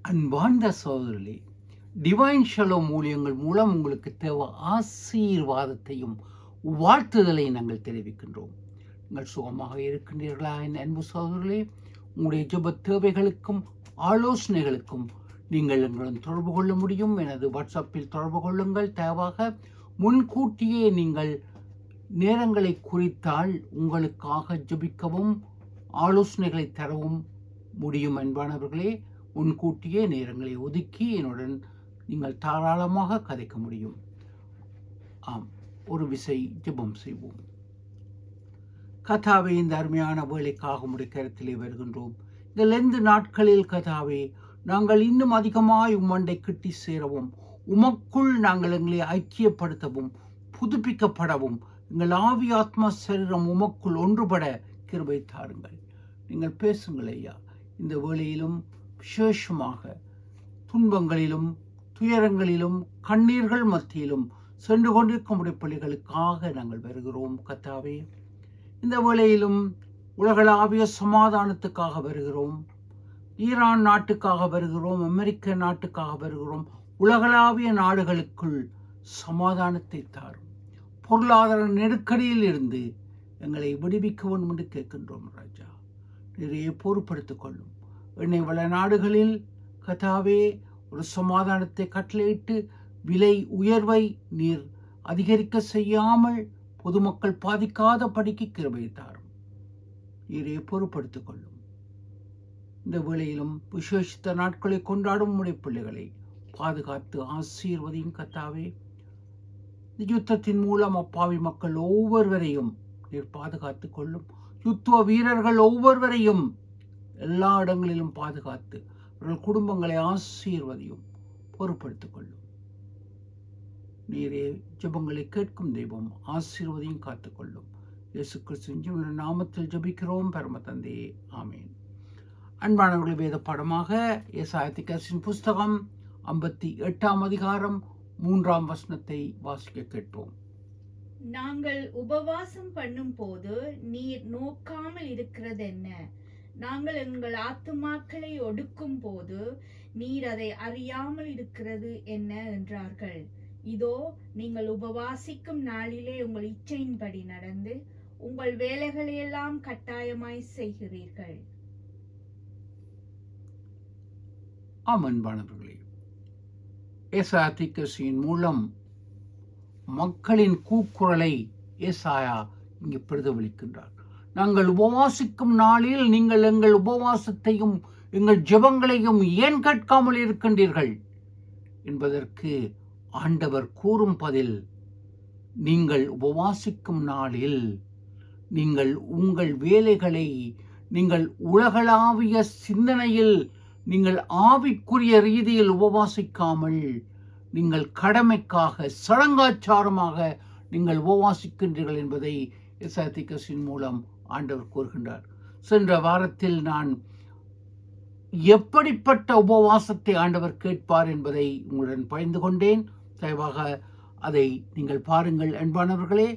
அன்பார்ந்த சகோதரர்களே, divine shalom ஊழியங்கள் மூலம் உங்களுக்கு தேவை ஆசீர்வாதத்தையும் வாழ்த்துதலை நாங்கள் தெரிவிக்கின்றோம். நீங்கள் சுகமாக இருக்கின்றீர்களா என் அன்பு சகோதரர்களே? உங்களுடைய ஜெப தேவைகளுக்கும் ஆலோசனைகளுக்கும் நீங்கள் எங்களுடன் தொடர்பு கொள்ள முடியும். எனது வாட்ஸ்அப்பில் தொடர்பு கொள்ளுங்கள். தேவாக முன்கூட்டியே நீங்கள் நேரங்களை குறித்தால் உங்களுக்காக ஜெபிக்கவும் ஆலோசனைகளை தரவும் முடியும். அன்பானவர்களே, முன்கூட்டியே நேரங்களை ஒதுக்கி என்னுடன் நீங்கள் தாராளமாக கதைக்க முடியும். ஆம், ஒரு விசை ஜெபம் செய்வோம். கதாவே, இந்த அருமையான வேலைக்காக உம்முடைய கருத்திலே வருகின்றோம். இந்த லெந்து நாட்களில் கதாவே, நாங்கள் இன்னும் அதிகமாய் உம்மண்டை கிட்டி சேரவும், உமக்குள் நாங்கள் எங்களை ஐக்கியப்படுத்தவும், புதுப்பிக்கப்படவும், எங்கள் ஆவி ஆத்மா சரீரம் உமக்குள் ஒன்றுபட கிருபை தாருங்கள். நீங்கள் பேசுங்கள் ஐயா. இந்த வேளையிலும் விசேஷமாக துன்பங்களிலும் துயரங்களிலும் கண்ணீர்கள் மத்தியிலும் சென்று கொண்டிருக்கும் உடைய பிள்ளைகளுக்காக நாங்கள் வருகிறோம் கத்தாவே. இந்த வேளையிலும் உலகளாவிய சமாதானத்துக்காக வருகிறோம். ஈரான் நாட்டுக்காக வருகிறோம். அமெரிக்க நாட்டுக்காக வருகிறோம். உலகளாவிய நாடுகளுக்குள் சமாதானத்தை தாரும். பொருளாதார நெருக்கடியில் இருந்து எங்களை விடுவிக்க வேண்டும் என்று கேட்கின்றோம் ராஜா. நிறைய பொறுப்படுத்திக் கொள்ளும். எண்ணெய் வள நாடுகளில் கதாவே ஒரு சமாதானத்தை கட்டளையிட்டு விலை உயர்வை நீர் அதிகரிக்க செய்யாமல் பொதுமக்கள் பாதிக்காத படிக்கு கிருபை தாரும். நீரே பொறுப்படுத்திக் கொள்ளும். இந்த வேளையிலும் விசேஷித்த நாட்களை கொண்டாடும் உடைய பிள்ளைகளை பாதுகாத்து ஆசீர்வதியும் கத்தாவே. யுத்தத்தின் மூலம் அப்பாவி மக்கள் ஒவ்வொருவரையும் நீர் பாதுகாத்துக் கொள்ளும். யுத்த வீரர்கள் ஒவ்வொருவரையும் எல்லா இடங்களிலும் பாதுகாத்து அவர்கள் குடும்பங்களை ஆசீர்வதியும், பொறுப்படுத்திக் கொள்ளும். நீரே ஜெபங்களை கேட்கும் தெய்வம், ஆசீர்வதியும் காத்துக்கொள்ளும். இயேசு கிறிஸ்துவின் நாமத்தில் ஜெபிக்கிறோம் பரம தந்தையே, ஆமேன். அன்பானவர்கள், வேத பாடமாக ஏசாயா தீர்க்கதரிசியின் புஸ்தகம் 58ஆம் அதிகாரம் 3ஆம் வசனத்தை வாசிக்க கேட்போம். நாங்கள் உபவாசம் பண்ணும் போது நீர் நோக்காமல் இருக்கிறது என்ன? நாங்கள் எங்கள் ஆத்துமாக்களை ஒடுக்கும் போது நீர் அதை அறியாமல் இருக்கிறது என்ன என்றார்கள். இதோ, நீங்கள் உபவாசிக்கும் நாளிலே உங்கள் இச்சையின்படி நடந்து உங்கள் வேலைகளையெல்லாம் கட்டாயமாய் செய்கிறீர்கள். அன்பானவர்களே, ஏசாயா தீர்க்கதரிசியின் மூலம் மக்களின் கூக்குரலை ஏசாயா இங்கு பிரதிபலிக்கின்றார். நாங்கள் உபவாசிக்கும் நாளில் நீங்கள் எங்கள் உபவாசத்தையும் எங்கள் ஜெபங்களையும் ஏன் கேட்காமல் இருக்கின்றீர்கள் என்பதற்கு ஆண்டவர் கூறும் பதில், நீங்கள் உபவாசிக்கும் நாளில் நீங்கள் உங்கள் வேலைகளை, நீங்கள் உலகளாவிய சிந்தனையில், நீங்கள் ஆவிக்குரிய ரீதியில் உபவாசிக்காமல் நீங்கள் கடமைக்காக சடங்காச்சாரமாக நீங்கள் உபவாசிக்கின்றீர்கள் என்பதை ஏசாயா தீர்க்கதரிசியின் மூலம் ஆண்டவர் கூறுகின்றார். சென்ற வாரத்தில் நான் எப்படிப்பட்ட உபவாசத்தை ஆண்டவர் கேட்பார் என்பதை உங்களுடன் பகிர்ந்து கொண்டேன். தயவாக அதை நீங்கள் பாருங்கள் அன்பானவர்களே.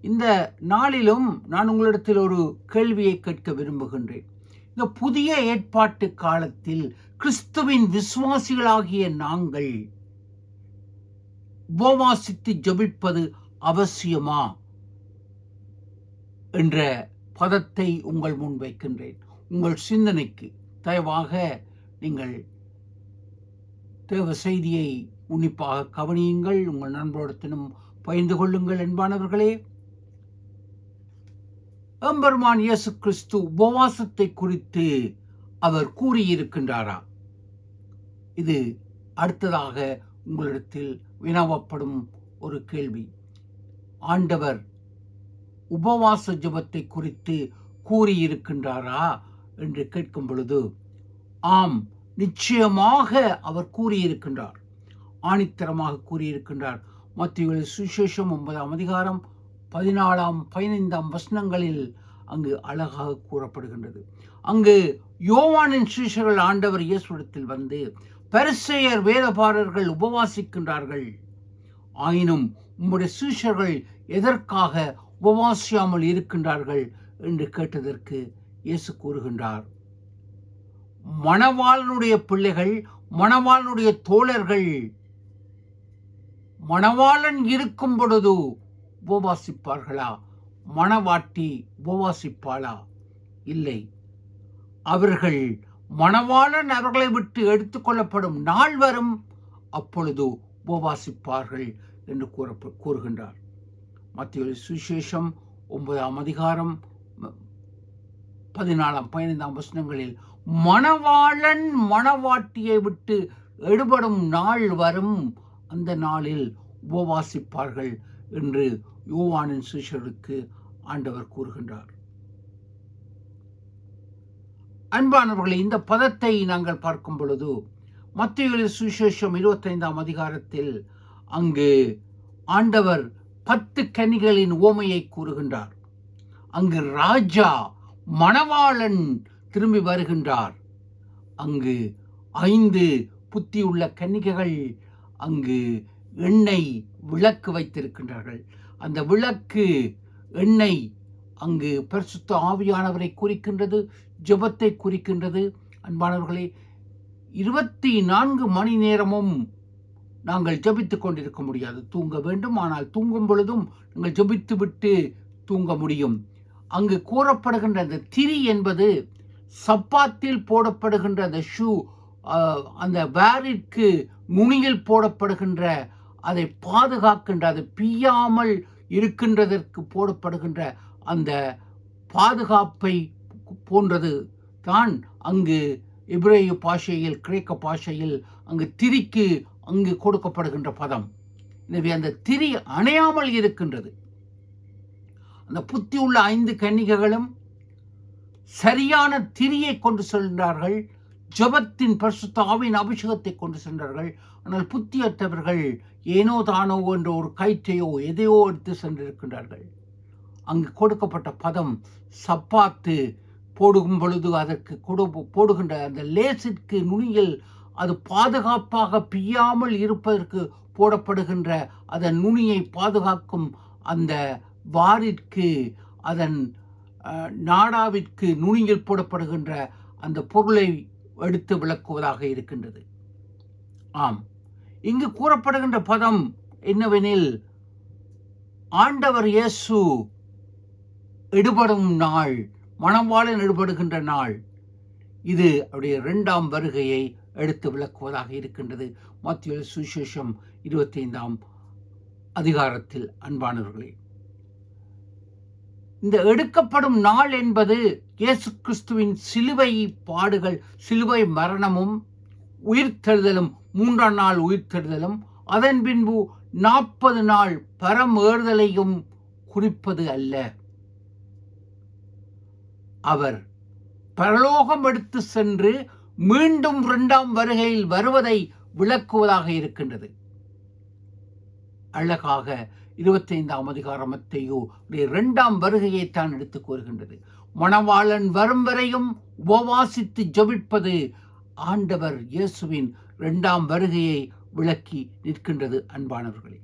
இந்த நாளிலும் நான் உங்களிடத்தில் ஒரு கேள்வியை கேட்க விரும்புகின்றேன். இந்த புதிய ஏற்பாட்டு காலத்தில் கிறிஸ்துவின் விசுவாசிகளாகிய நாங்கள் உபவாசித்து ஜெபிப்பது அவசியமா என்ற பதத்தை உங்கள் முன் வைக்கின்றேன். உங்கள் சிந்தனைக்கு தயவாக நீங்கள் தேவ செய்தியை உன்னிப்பாக கவனியுங்கள். உங்கள் நண்பரோடத்தினும் பகிர்ந்து கொள்ளுங்கள் அன்பானவர்களே. எம்பெருமான் இயேசு கிறிஸ்து உபவாசத்தை குறித்து அவர் கூறியிருக்கின்றாரா? இது அடுத்ததாக உங்களிடத்தில் வினவப்படும் ஒரு கேள்வி. ஆண்டவர் உபவாச ஜெபத்தை குறித்து கூறியிருக்கின்றாரா என்று கேட்கும் பொழுது, ஆம், நிச்சயமாக அவர் கூறியிருக்கின்றார். ஆணித்தரமாக கூறியிருக்கின்றார். மத்தேயு சுவிசேஷம் 9ஆம் அதிகாரம் 14, 15 வசனங்களில் அங்கு அழகாக கூறப்படுகின்றது. அங்கு யோவானின் சீஷர்கள் ஆண்டவர் இயேசுவிடத்தில் வந்து, பரிசேயர் வேதபாரர்கள் உபவாசிக்கின்றார்கள், ஆயினும் உம்முடைய சீஷர்கள் எதற்காக உபவாசியாமல் இருக்கின்றார்கள் என்று கேட்டதற்கு இயேசு கூறுகின்றார், மணவாளனுடைய பிள்ளைகள், மணவாளனுடைய தோழர்கள் மணவாளன் இருக்கும் பொழுது உபவாசிப்பார்களா? மணவாட்டி உபவாசிப்பாளா? இல்லை. அவர்கள் மணவாளன் அவர்களை விட்டு எடுத்துக்கொள்ளப்படும் நாள் வரும், அப்பொழுது உபவாசிப்பார்கள் என்று கூறுகின்றார். மத்தேயு சுவிசேஷம் 9ஆம் அதிகாரம் 14, 15 வசனங்களில் மணவாளன் மணவாட்டியை விட்டு எடுபடும் நாள் வரும், அந்த நாளில் உபவாசிப்பார்கள் என்று யோவானின் சீஷருக்கு ஆண்டவர் கூறுகின்றார். அன்பானவர்களே, இந்த பதத்தை நாங்கள் பார்க்கும் பொழுது மத்தேயு சுவிசேஷம் 25ஆம் அதிகாரத்தில் அங்கு ஆண்டவர் 10 கன்னிகளின் உவமையை கூறுகின்றார். அங்கு ராஜா மணவாளன் திரும்பி வருகின்றார். அங்கு 5 புத்தியுள்ள கன்னிகைகள் அங்கு எண்ணெய் விளக்கு வைத்திருக்கின்றார்கள். அந்த விளக்கு எண்ணெய் அங்கு பரிசுத்த ஆவியானவரை குறிக்கின்றது, ஜெபத்தை குறிக்கின்றது. அன்பானவர்களே, 24 மணி நேரமும் நாங்கள் ஜெபித்துக் கொண்டிருக்க முடியாது. தூங்க வேண்டும், ஆனால் தூங்கும் பொழுதும் நாங்கள் ஜெபித்து விட்டு தூங்க முடியும். அங்கு கூறப்படுகின்ற அந்த திரி என்பது சப்பாத்தில் போடப்படுகின்ற அந்த ஷூ, அந்த வேரிற்கு நுனியில் போடப்படுகின்ற, அதை பாதுகாக்கின்ற, அதை பிய்யாமல் இருக்கின்றதற்கு போடப்படுகின்ற அந்த பாதுகாப்பை போன்றது தான் அங்கு எபிரேய பாஷையில், கிரேக்க பாஷையில் அங்கு திரிக்கு அங்கு கொடுக்கப்படுகின்ற பதம். எனவே அந்த திரி அணையாமல் இருக்கின்றது. அந்த புத்தி உள்ள 5 கன்னிகைகளும் சரியான திரியை கொண்டு சென்றார்கள், ஜெபத்தின் பரிசுத்த ஆவியின் அபிஷேகத்தை கொண்டு சென்றார்கள். ஆனால் புத்தியற்றவர்கள் ஏனோ தானோ என்ற ஒரு கயிற்றையோ எதையோ எடுத்து சென்றிருக்கின்றார்கள். அங்கு கொடுக்கப்பட்ட பதம் சப்பாத்து போடும் பொழுது அதற்கு போடுகின்ற அந்த லேசிற்கு நுனியில் அது பாதுகாப்பாக பிய்யாமல் இருப்பதற்கு போடப்படுகின்ற அதன் நுனியை பாதுகாக்கும் அந்த வாரிற்கு, அதன் நாடாவிற்கு நுனியில் போடப்படுகின்ற அந்த பொருளை எடுத்து விளக்குவதாக இருக்கின்றது. ஆம், இங்கு கூறப்படுகின்ற பதம் என்னவெனில், ஆண்டவர் இயேசு எடுபடும் நாள், மணவாளன் எடுபடுகின்ற நாள், இது அவருடைய 2ஆம் வருகையை எடுத்து விளக்குவதாக இருக்கின்றது. மத்தேயு சுவிசேஷம் 25ஆம் அதிகாரத்தில். அன்பானவர்களே, இந்த எடுக்கப்படும் நாள் என்பது இயேசு கிறிஸ்துவின் சிலுவை பாடுகள், சிலுவை மரணமும் உயிர்த்தெழுதலும், 3ஆம் நாள் உயிர்த்தெழுதலும், அதன் பின்பு 40 நாள் பரம் ஏறுதலையும் குறிப்பது அல்ல. அவர் பரலோகம் எடுத்து சென்று மீண்டும் 2ஆம் வருகையில் வருவதை விளக்குவதாக இருக்கின்றது. அழகாக 25ஆம் அதிகாரம் மத்தேயு 2ஆம் வருகையை தான் எடுத்து கூறுகின்றது. மணவாளன் வரும் வரையும் உபவாசித்து ஜெபிப்பது ஆண்டவர் இயேசுவின் 2ஆம் வருகையை விளக்கி நிற்கின்றது. அன்பானவர்களே,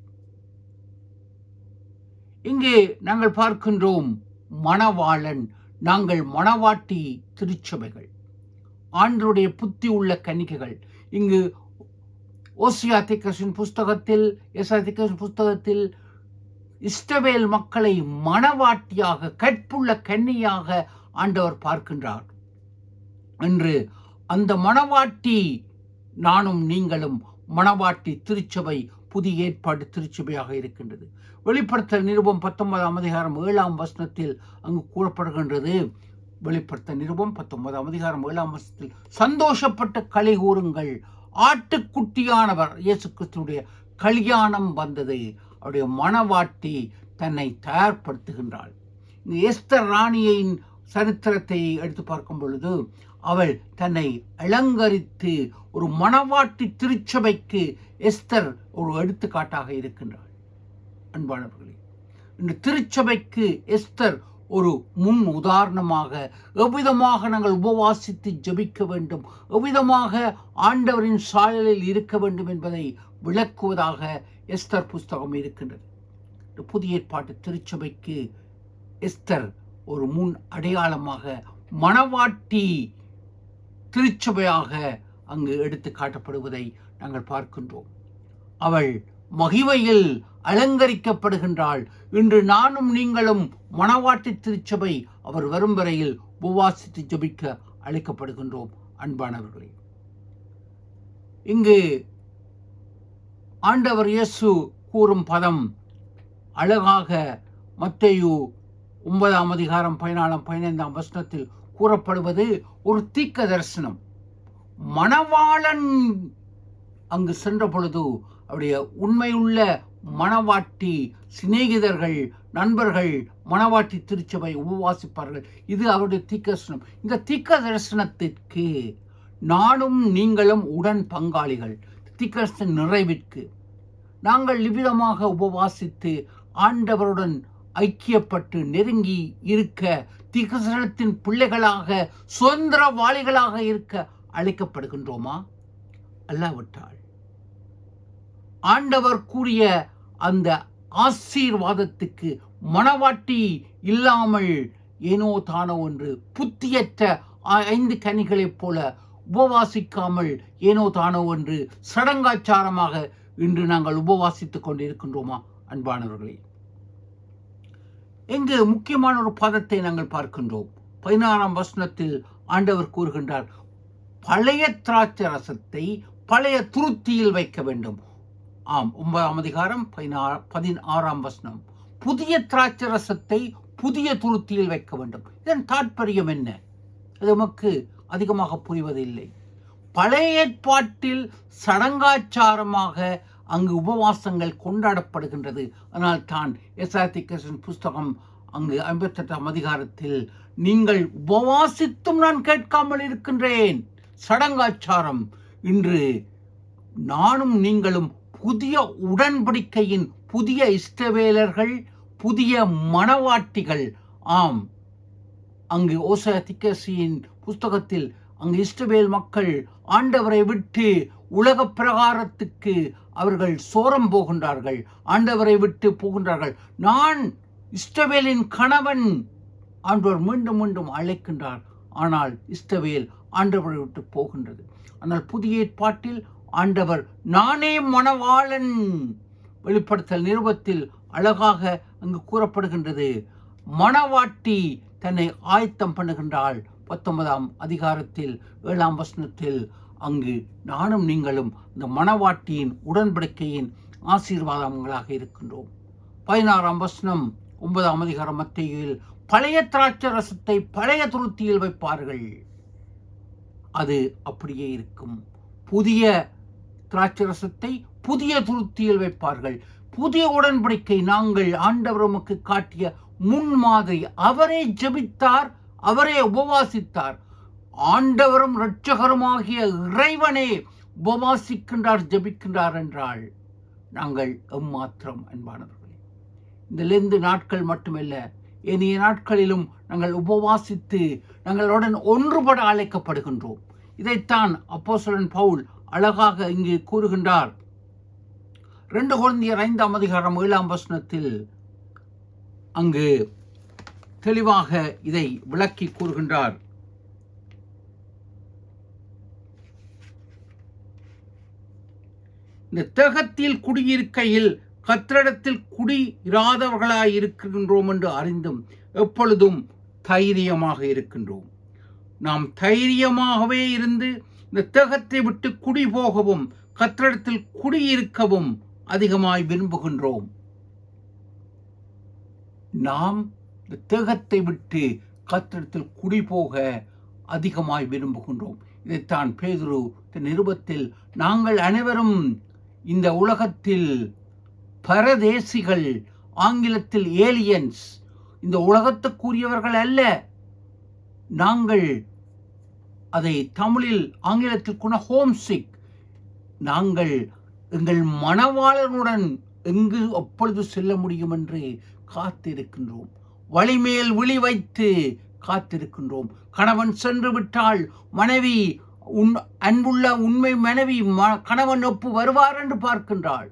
இங்கே நாங்கள் பார்க்கின்றோம் மணவாளன், நாங்கள் மணவாட்டி திருச்சபைகள், ஆண்டருடைய புத்தி உள்ள கன்னிகைகள். இங்கு ஓசியா தீர்க்கதரிசியின் புஸ்தகத்தில், எசாயா தீர்க்கதரிசியின் புஸ்தகத்தில் இஸ்ரவேல் மக்களை மணவாட்டியாக, கற்புள்ள கன்னியாக ஆண்டவர் பார்க்கின்றார் என்று. அந்த மணவாட்டி நானும் நீங்களும் மணவாட்டி திருச்சபை, புதிய ஏற்பாடு திருச்சபையாக இருக்கின்றது. வெளிப்படுத்தல் நிருபம் 19ஆம் அதிகாரம் 7ஆம் வசனத்தில் அங்கு கூறப்படுகின்றது. வெளிப்படுத்தல் நிருபம் 19ஆம் அதிகாரம் 7ஆம் வசனத்தில், சந்தோஷப்பட்ட களி கூறுங்கள், ஆட்டுக்குட்டியானவர் இயேசு கிறிஸ்துடைய கல்யாணம் வந்தது. அவருடைய மணவாட்டி தன்னை தயார்படுத்துகின்றாள். எஸ்தர் ராணியின் சரித்திரத்தை எடுத்து பார்க்கும் பொழுது, அவள் தன்னை அலங்கரித்து ஒரு மணவாட்டி திருச்சபைக்கு எஸ்தர் ஒரு எடுத்துக்காட்டாக இருக்கின்றாள். அன்பானவர்களே, இந்த திருச்சபைக்கு எஸ்தர் ஒரு முன் உதாரணமாக, எவ்விதமாக நாங்கள் உபவாசித்து ஜெபிக்க வேண்டும், எவ்விதமாக ஆண்டவரின் சாயலில் இருக்க வேண்டும் என்பதை விளக்குவதாக எஸ்தர் புஸ்தகம் இருக்கின்றது. புதிய ஏற்பாட்டு திருச்சபைக்கு எஸ்தர் ஒரு முன் அடையாளமாக, மணவாட்டி திருச்சபையாக அங்கு எடுத்து காட்டப்படுவதை நாங்கள் பார்க்கின்றோம். அவள் மகிமையில் அலங்கரிக்கப்படுகின்றாள். இன்று நானும் நீங்களும் மணவாட்டி திருச்சபை அவர் வரும் வரையில் உபவாசித்து ஜெபிக்க அழைக்கப்படுகின்றோம். அன்பானவர்களே, இங்கு ஆண்டவர் இயேசு கூறும் பதம் அழகாக மத்தேயு 9 அதிகாரம் 14-15 வசனத்தில் கூறப்படுவது ஒரு தீர்க்க தரிசனம். மணவாளன் அங்கு சென்ற பொழுது அவருடைய உண்மையுள்ள மணவாட்டி சிநேகிதர்கள், நண்பர்கள், மணவாட்டி திருச்சபை உபவாசிப்பார்கள். இது அவருடைய தீர்க்க தரிசனம். இந்த தீர்க்க தரிசனத்திற்கு நானும் நீங்களும் உடன் பங்காளிகள். தீர்க்க தரிசன நிறைவிற்கு நாங்கள் இவ்விதமாக உபவாசித்து ஆண்டவருடன் ஐக்கியப்பட்டு நெருங்கி இருக்க, தீர்க்கதரிசனத்தின் பிள்ளைகளாக சுதந்திரவாளிகளாக இருக்க அழைக்கப்படுகின்றோமா? அல்லாவிட்டால் ஆண்டவர் கூறிய அந்த ஆசீர்வாதத்துக்கு மணவாட்டி இல்லாமல் ஏனோ தானோ என்று புத்தியற்ற 5 கனிகளைப் போல உபவாசிக்காமல் ஏனோ தானோ என்று சடங்காச்சாரமாக இன்று நாங்கள் உபவாசித்துக் கொண்டிருக்கின்றோமா? அன்பானவர்களே, இங்கு முக்கியமான ஒரு பதத்தை நாங்கள் பார்க்கின்றோம். 16 வசனத்தில் ஆண்டவர் கூறுகின்றார், பழைய திராட்சை ரசத்தை பழைய துருத்தியில் வைக்க வேண்டும். ஆம், 9 அதிகாரம் 16 வசனம். புதிய திராட்சை ரசத்தை புதிய துருத்தியில் வைக்க வேண்டும். இதன் தாற்பயம் என்ன? அது நமக்கு அதிகமாக புரிவதில்லை. பழைய ஏற்பாட்டில் சடங்காச்சாரமாக அங்கு உபவாசங்கள் கொண்டாடப்படுகின்றது. ஆனால் தான் எசாயா புஸ்தகம் அங்கு 58 அதிகாரத்தில் நீங்கள் உபவாசித்தும் நான் கேட்காமல் இருக்கின்றேன். சடங்காச்சாரம். இன்று நானும் நீங்களும் புதிய உடன்படிக்கையின் புதிய இஸ்ரவேலர்கள், புதிய மணவாட்டிகள். ஆம், அங்கு ஓசையா தீர்க்கதரிசியின் புஸ்தகத்தில் அங்கு இஸ்ரவேல் மக்கள் ஆண்டவரை விட்டு உலக பிரகாரத்துக்கு அவர்கள் சோரம் போகின்றார்கள், ஆண்டவரை விட்டு போகின்றார்கள். நான் இஸ்ரவேலின் கணவன். ஆண்டவர் மீண்டும் மீண்டும் அழைக்கின்றார். ஆனால் இஸ்ரவேல் ஆண்டவரை விட்டு போகின்றது. ஆனால் புதிய ஏற்பாட்டில் ஆண்டவர் நானே மணவாளன். வெளிப்படுத்தல் நிருபத்தில் அழகாக அங்கு கூறப்படுகின்றது. மணவாட்டி தன்னை ஆயத்தம் பண்ணுகின்றாள். 19 அதிகாரத்தில் 7 வசனத்தில் அங்கு நானும் நீங்களும் இந்த மணவாட்டியின் உடன்படிக்கையின் ஆசீர்வாதங்களாக இருக்கின்றோம். 16 வசனம் 9 அதிகாரம் மத்தேயுவில் பழைய திராட்சை ரசத்தை பழைய துருத்தியில் வைப்பார்கள். அது அப்படியே இருக்கும். புதிய திராட்சை ரசத்தை புதிய துருத்தியில் வைப்பார்கள். புதிய உடன்படிக்கை நாங்கள் ஆண்டவர் நமக்கு காட்டிய முன்மாதிரி. அவரே ஜெபித்தார், அவரே உபவாசித்தார். ஆண்டவரும் இரட்சகருமாகிய இறைவனே உபவாசிக்கின்றார், ஜெபிக்கின்றார் என்றால் நாங்கள் எம்மாத்திரம்? அன்பானவர்களே, இந்த லெந்து நாட்கள் மட்டுமல்ல, ஏனைய நாட்களிலும் நாங்கள் உபவாசித்து நாங்களுடன் ஒன்றுபட அழைக்கப்படுகின்றோம். இதைத்தான் அப்போஸ்தலன் பவுல் அழகாக இங்கு கூறுகின்றார். 2 கொரிந்தியர் 5 அதிகாரம் 7 வசனத்தில் அங்கு தெளிவாக இதை விளக்கி கூறுகின்றார். இந்த தேகத்தில் குடியிருக்கையில் கர்த்தரிடத்தில் குடியிராதவர்களாய் இருக்கின்றோம் என்று அறிந்தும் எப்பொழுதும் தைரியமாக இருக்கின்றோம். நாம் தைரியமாகவே இருந்து இந்த தேகத்தை விட்டு குடி போகவும் கர்த்தரிடத்தில் குடியிருக்கவும் அதிகமாய் விரும்புகின்றோம். நாம் இந்த தேகத்தை விட்டு கர்த்தரிடத்தில் குடி போக அதிகமாய் விரும்புகின்றோம். இதைத்தான் பேதுரு நிருபத்தில் நாங்கள் அனைவரும் இந்த உலகத்தில் பரதேசிகள், ஆங்கிலத்தில் ஏலியன்ஸ், இந்த உலகத்துக்குரியவர்கள் அல்ல. நாங்கள் அதை தமிழில் ஆங்கிலத்தில் கூட ஹோம்சிக். நாங்கள் எங்கள் மணவாளனுடன் எங்கு எப்பொழுது செல்ல முடியும் என்று காத்திருக்கின்றோம். வழிமேல் விழி வைத்து காத்திருக்கின்றோம். கணவன் சென்று விட்டால் மனைவி, அன்புள்ள உண்மை மனைவி கணவன் ஒப்பு வருவார் என்று பார்க்கின்றாள்,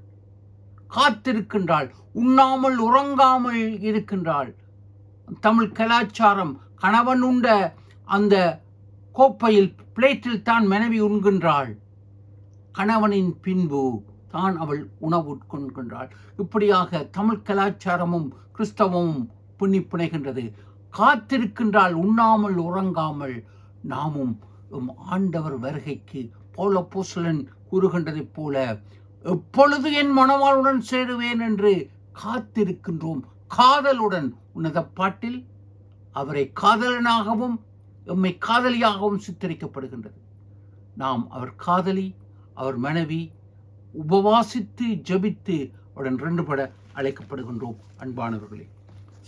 காத்திருக்கின்றாள், உண்ணாமல் உறங்காமல் இருக்கின்றாள். தமிழ் கலாச்சாரம் கணவன் உண்ட அந்த கோப்பையில் பிளேட்டில் தான் மனைவி உண்கின்றாள், கணவனின் பின்பு தான் அவள் உணவு உட்கொள்கின்றாள். இப்படியாக தமிழ் கலாச்சாரமும் கிறிஸ்தவமும் புனைகின்றது. காத்திருக்கின்றாள் உண்ணாமல் உறங்காமல். நாமும் ஆண்டவர் வருகைக்கு பவுல் அப்போஸ்தலன் கூறுகின்றதைப் போல எப்பொழுது என் மணவாளுடன் சேருவேன் என்று காத்திருக்கின்றோம். காதலுடன். உன்னத பாட்டில் அவரை காதலனாகவும் எம்மை காதலியாகவும் சித்தரிக்கப்படுகின்றது. நாம் அவர் காதலி, அவர் மனைவி, உபவாசித்து ஜெபித்து அவருடன் ரெண்டுபட அழைக்கப்படுகின்றோம். அன்பானவர்களே,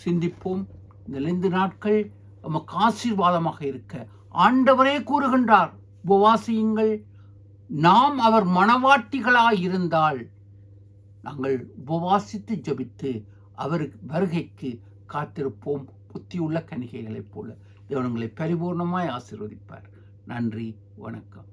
சிந்திப்போம். இந்த லெந்து நாட்கள் நமக்கு ஆசீர்வாதமாக இருக்க ஆண்டவரே கூறுகின்றார், உபவாசியுங்கள். நாம் அவர் மணவாட்டிகளாயிருந்தால் நாங்கள் உபவாசித்து ஜெபித்து அவர் வருகைக்கு காத்திருப்போம். புத்தியுள்ள கன்னிகைகளைப் போல. தேவன் உங்களை பரிபூர்ணமாய் ஆசீர்வதிப்பார். நன்றி, வணக்கம்.